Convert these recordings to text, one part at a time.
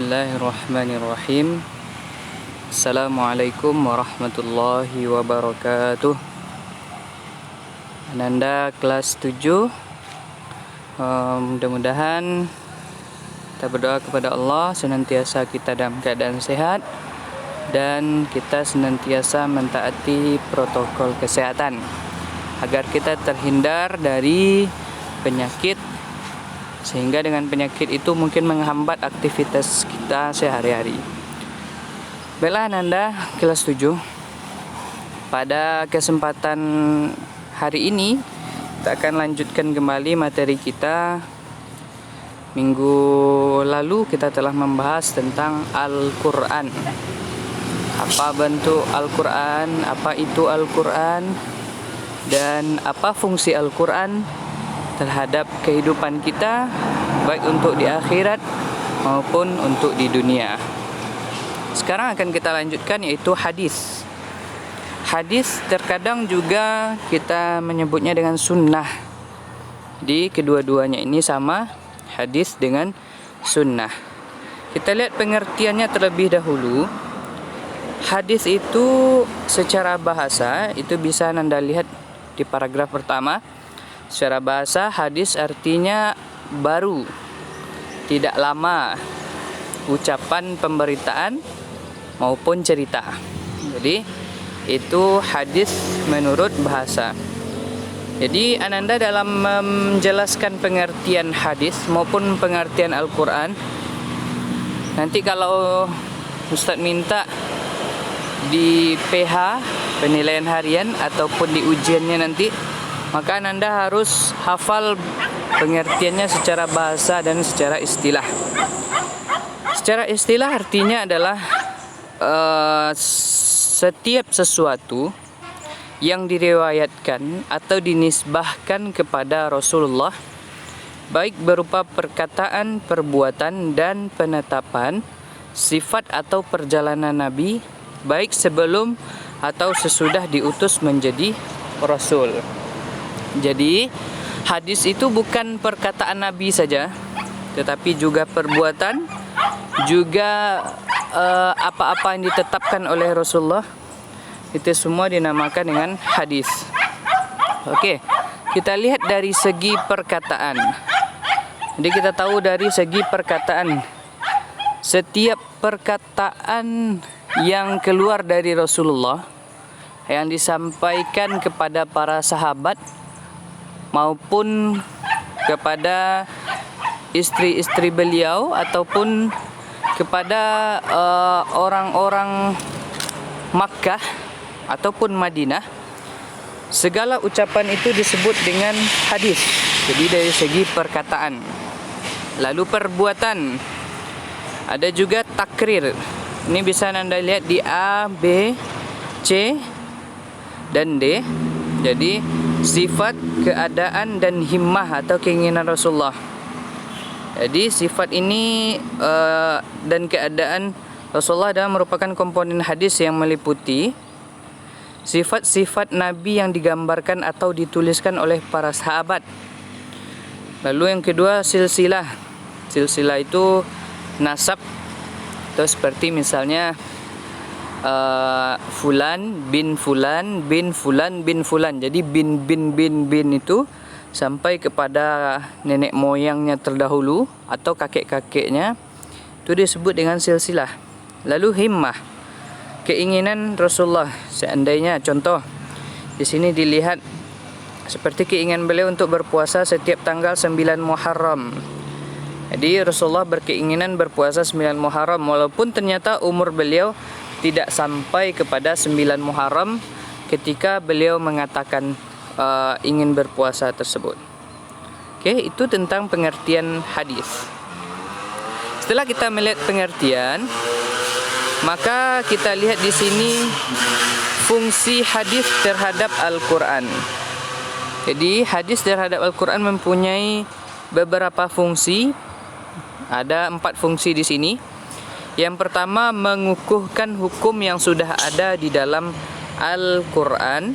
Bismillahirrahmanirrahim. Assalamualaikum warahmatullahi wabarakatuh. Ananda kelas 7. Mudah-mudahan kita berdoa kepada Allah senantiasa kita dalam keadaan sehat dan kita senantiasa mentaati protokol kesehatan agar kita terhindar dari penyakit, sehingga dengan penyakit itu mungkin menghambat aktivitas kita sehari-hari. Baiklah Ananda kelas 7. Pada kesempatan hari ini kita akan lanjutkan kembali materi kita. Minggu lalu kita telah membahas tentang Al-Quran. Apa bentuk Al-Quran, apa itu Al-Quran, dan apa fungsi Al-Quran terhadap kehidupan kita, baik untuk di akhirat maupun untuk di dunia. Sekarang akan kita lanjutkan, yaitu hadis. Hadis terkadang juga kita menyebutnya dengan sunnah. Jadi kedua-duanya ini sama, hadis dengan sunnah. Kita lihat pengertiannya terlebih dahulu. Hadis itu secara bahasa itu bisa Anda lihat di paragraf pertama. Secara bahasa, hadis artinya baru, tidak lama, ucapan pemberitaan maupun cerita. Jadi itu hadis menurut bahasa. Jadi Ananda dalam menjelaskan pengertian hadis maupun pengertian Al-Quran, nanti kalau Ustadz minta di PH, penilaian harian, ataupun di ujiannya nanti, maka Anda harus hafal pengertiannya secara bahasa dan secara istilah. Secara istilah artinya adalah setiap sesuatu yang diriwayatkan atau dinisbahkan kepada Rasulullah, baik berupa perkataan, perbuatan, dan penetapan, sifat atau perjalanan Nabi, baik sebelum atau sesudah diutus menjadi Rasul. Jadi hadis itu bukan perkataan Nabi saja, tetapi juga perbuatan, juga apa-apa yang ditetapkan oleh Rasulullah. Itu semua dinamakan dengan hadis. Oke, kita lihat dari segi perkataan. Jadi kita tahu dari segi perkataan, setiap perkataan yang keluar dari Rasulullah, yang disampaikan kepada para sahabat maupun kepada istri-istri beliau ataupun kepada orang-orang Makkah ataupun Madinah, segala ucapan itu disebut dengan hadis. Jadi dari segi perkataan. Lalu perbuatan, ada juga takrir. Ini bisa Anda lihat di A, B, C, dan D. Jadi sifat, keadaan, dan himmah atau keinginan Rasulullah. Jadi sifat ini dan keadaan Rasulullah adalah merupakan komponen hadis yang meliputi sifat-sifat Nabi yang digambarkan atau dituliskan oleh para sahabat. Lalu yang kedua, silsilah. Silsilah itu nasab, atau seperti misalnya Fulan bin Fulan bin Fulan bin Fulan. Jadi bin itu sampai kepada nenek moyangnya terdahulu atau kakek-kakeknya, itu disebut dengan silsilah. Lalu himmah, keinginan Rasulullah. Seandainya contoh di sini dilihat seperti keinginan beliau untuk berpuasa setiap tanggal 9 Muharram. Jadi Rasulullah berkeinginan berpuasa 9 Muharram walaupun ternyata umur beliau tidak sampai kepada 9 Muharram ketika beliau mengatakan ingin berpuasa tersebut. Oke, itu tentang pengertian hadis. Setelah kita melihat pengertian, maka kita lihat di sini fungsi hadis terhadap Al-Quran. Jadi hadis terhadap Al-Quran mempunyai beberapa fungsi. Ada 4 fungsi di sini. Yang pertama, mengukuhkan hukum yang sudah ada di dalam Al-Quran.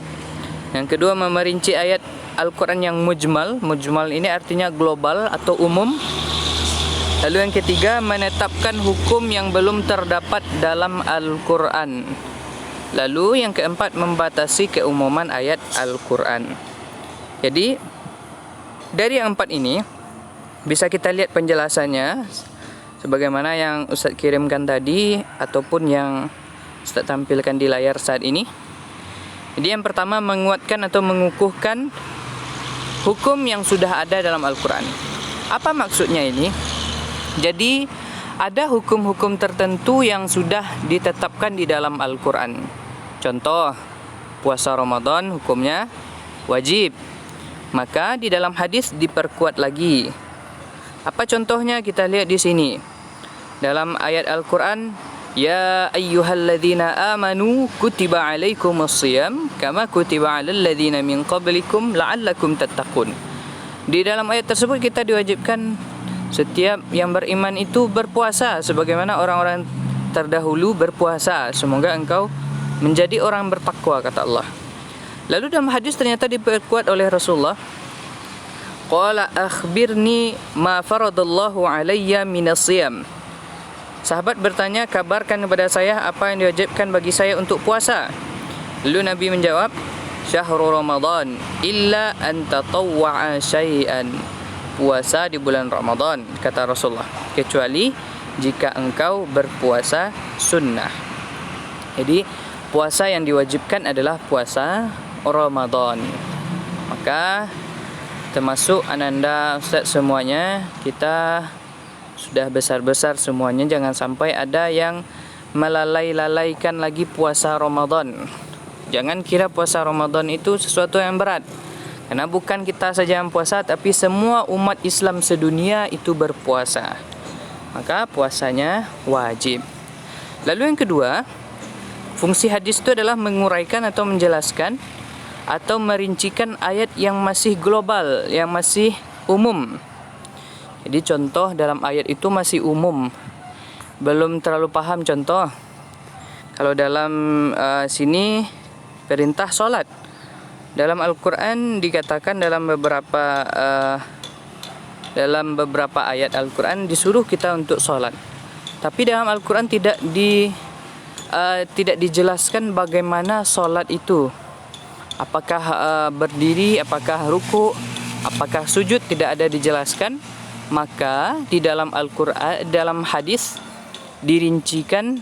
Yang kedua, memerinci ayat Al-Quran yang mujmal. Mujmal ini artinya global atau umum. Lalu yang ketiga, menetapkan hukum yang belum terdapat dalam Al-Quran. Lalu yang keempat, membatasi keumuman ayat Al-Quran. Jadi dari yang empat ini bisa kita lihat penjelasannya sebagaimana yang Ustaz kirimkan tadi ataupun yang Ustaz tampilkan di layar saat ini. Jadi yang pertama, menguatkan atau mengukuhkan hukum yang sudah ada dalam Al-Quran. Apa maksudnya ini? Jadi ada hukum-hukum tertentu yang sudah ditetapkan di dalam Al-Quran. Contoh, puasa Ramadan hukumnya wajib. Maka di dalam hadis diperkuat lagi. Apa contohnya? Kita lihat di sini. Dalam ayat Al-Quran, ya ayyuhalladzina amanu kutiba alaikumusshiyam kama kutiba alal ladzina min qablikum la'allakum tattaqun. Di dalam ayat tersebut kita diwajibkan setiap yang beriman itu berpuasa sebagaimana orang-orang terdahulu berpuasa. Semoga engkau menjadi orang bertakwa, kata Allah. Lalu dalam hadis ternyata diperkuat oleh Rasulullah. Qala akhbirni ma faradallahu alayya minas siyam. Sahabat bertanya, kabarkan kepada saya apa yang diwajibkan bagi saya untuk puasa. Lalu Nabi menjawab, syahrul Ramadan illa an tatawwa'a syai'an. Puasa di bulan Ramadan, kata Rasulullah, kecuali jika engkau berpuasa sunnah. Jadi puasa yang diwajibkan adalah puasa Ramadan. Maka termasuk ananda Ustaz semuanya, kita sudah besar-besar semuanya, jangan sampai ada yang melalai-lalaikan lagi puasa Ramadan. Jangan kira puasa Ramadan itu sesuatu yang berat. Karena bukan kita saja yang puasa, tapi semua umat Islam sedunia itu berpuasa. Maka puasanya wajib. Lalu yang kedua, fungsi hadis itu adalah menguraikan atau menjelaskan atau merincikan ayat yang masih global, yang masih umum. Jadi contoh dalam ayat itu masih umum, belum terlalu paham. Contoh, kalau dalam sini perintah solat, dalam Al-Quran dikatakan dalam beberapa ayat Al-Quran disuruh kita untuk solat. Tapi dalam Al-Quran tidak dijelaskan bagaimana solat itu. Apakah berdiri, apakah ruku', apakah sujud, tidak ada dijelaskan. Maka di dalam Al-Quran, dalam hadis dirincikan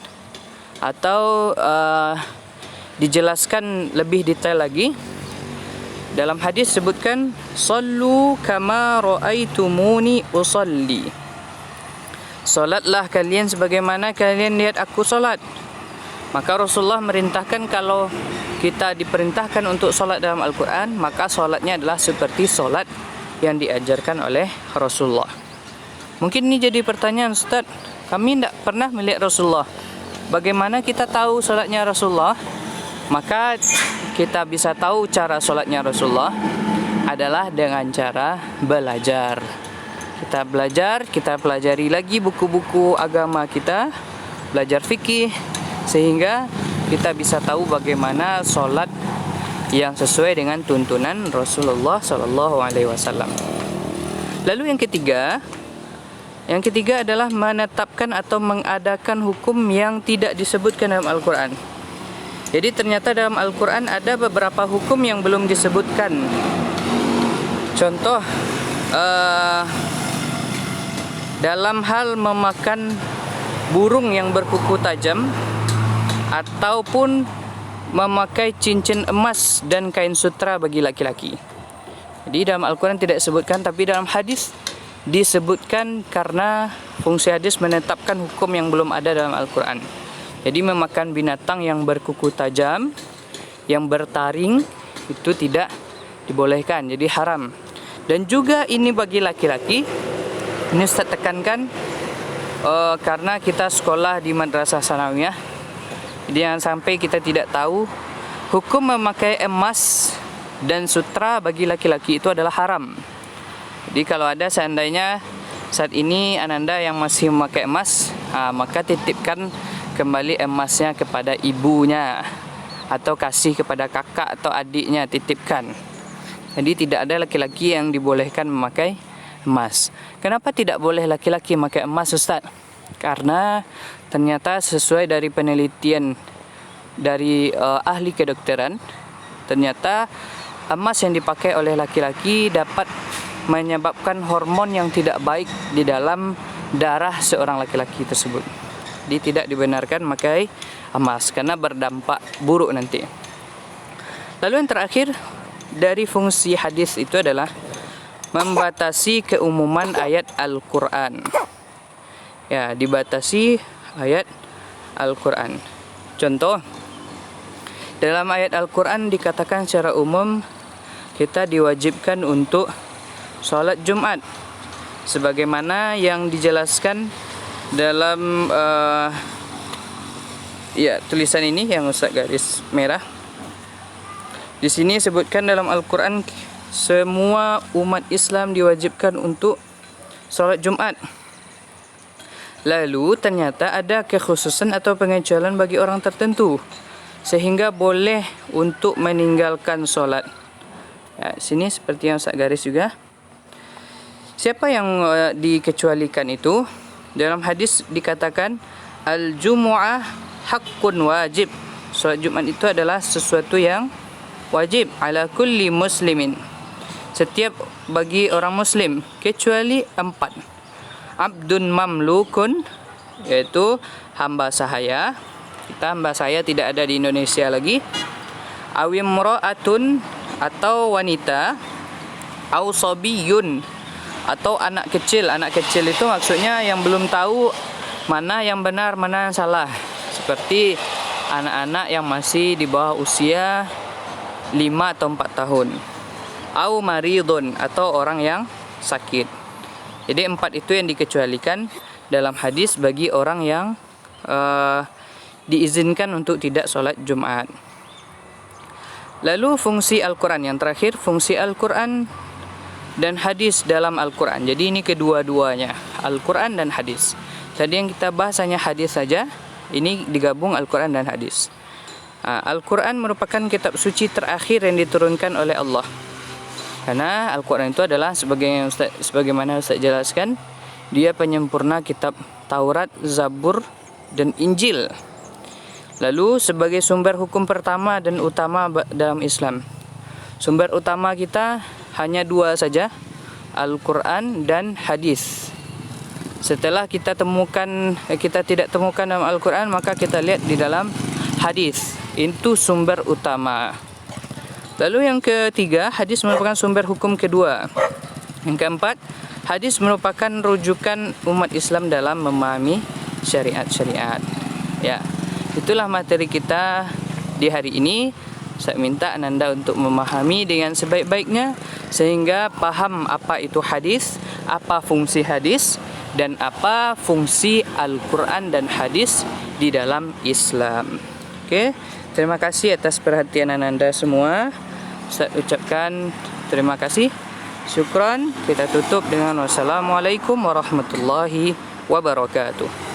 atau dijelaskan lebih detail lagi. Dalam hadis sebutkan, sallu kama ra'aitumuni usalli. Solatlah kalian sebagaimana kalian lihat aku solat. Maka Rasulullah merintahkan kalau kita diperintahkan untuk solat dalam Al-Quran, maka solatnya adalah seperti solat yang diajarkan oleh Rasulullah. Mungkin ini jadi pertanyaan, Ustaz, kami tidak pernah melihat Rasulullah. Bagaimana kita tahu solatnya Rasulullah? Maka kita bisa tahu cara solatnya Rasulullah adalah dengan cara belajar. Kita belajar, kita pelajari lagi buku-buku agama kita, belajar fikih, sehingga kita bisa tahu bagaimana solat yang sesuai dengan tuntunan Rasulullah SAW. Lalu yang ketiga adalah menetapkan atau mengadakan hukum yang tidak disebutkan dalam Al-Quran. Jadi ternyata dalam Al-Quran ada beberapa hukum yang belum disebutkan. Contoh, dalam hal memakan burung yang berkuku tajam ataupun memakai cincin emas dan kain sutra bagi laki-laki. Jadi dalam Al-Quran tidak disebutkan, tapi dalam hadis disebutkan karena fungsi hadis menetapkan hukum yang belum ada dalam Al-Quran. Jadi memakan binatang yang berkuku tajam, yang bertaring, itu tidak dibolehkan, jadi haram. Dan juga ini bagi laki-laki, ini Ustaz tekankan karena kita sekolah di madrasah sanawiyah, jadi jangan sampai kita tidak tahu hukum memakai emas dan sutra bagi laki-laki itu adalah haram. Jadi kalau ada seandainya saat ini ananda yang masih memakai emas, maka titipkan kembali emasnya kepada ibunya, atau kasih kepada kakak atau adiknya, titipkan. Jadi tidak ada laki-laki yang dibolehkan memakai emas. Kenapa tidak boleh laki-laki pakai emas, Ustaz? Karena ternyata sesuai dari penelitian dari ahli kedokteran, ternyata emas yang dipakai oleh laki-laki dapat menyebabkan hormon yang tidak baik di dalam darah seorang laki-laki tersebut. Jadi tidak dibenarkan memakai emas karena berdampak buruk nanti. Lalu yang terakhir dari fungsi hadis itu adalah membatasi keumuman ayat Al-Quran. Ya, dibatasi ayat Al-Quran. Contoh, dalam ayat Al-Quran dikatakan secara umum kita diwajibkan untuk sholat Jumat, sebagaimana yang dijelaskan dalam tulisan ini yang Ustaz garis merah. Di sini sebutkan dalam Al-Quran semua umat Islam diwajibkan untuk sholat Jumat. Lalu ternyata ada kekhususan atau pengecualian bagi orang tertentu sehingga boleh untuk meninggalkan sholat. Ya, sini seperti yang Ustaz garis juga. Siapa yang dikecualikan itu? Dalam hadis dikatakan al-jumu'ah haqqun wajib. Salat Jumat itu adalah sesuatu yang wajib ala kulli muslimin. Setiap bagi orang muslim kecuali 4. Abdun mamlukun, yaitu hamba sahaya. Kita hamba sahaya tidak ada di Indonesia lagi. Awim mura'atun, atau wanita. Au sabiyun, atau anak kecil. Anak kecil itu maksudnya yang belum tahu mana yang benar, mana yang salah. Seperti anak-anak yang masih di bawah usia 5 atau 4 tahun. Au maridun, atau orang yang sakit. Jadi 4 itu yang dikecualikan dalam hadis bagi orang yang diizinkan untuk tidak sholat Jumat. Lalu fungsi Al-Quran yang terakhir, fungsi Al-Quran dan hadis dalam Al-Quran. Jadi ini kedua-duanya, Al-Quran dan hadis. Tadi yang kita bahas hanya hadis saja, ini digabung Al-Quran dan hadis. Al-Quran merupakan kitab suci terakhir yang diturunkan oleh Allah. Karena Al-Quran itu adalah sebagaimana Ustaz jelaskan, dia penyempurna kitab Taurat, Zabur, dan Injil. Lalu sebagai sumber hukum pertama dan utama dalam Islam. Sumber utama kita hanya 2 saja, Al-Quran dan hadis. Setelah kita tidak temukan dalam Al-Quran, maka kita lihat di dalam hadis. Itu sumber utama. Lalu yang ketiga, hadis merupakan sumber hukum kedua. Yang keempat, hadis merupakan rujukan umat Islam dalam memahami syariat-syariat. Ya, itulah materi kita di hari ini. Saya minta Ananda untuk memahami dengan sebaik-baiknya sehingga paham apa itu hadis, apa fungsi hadis, dan apa fungsi Al-Quran dan hadis di dalam Islam. Oke, terima kasih atas perhatian Ananda semua. Saya ucapkan terima kasih. Syukran. Kita tutup dengan wassalamualaikum warahmatullahi wabarakatuh.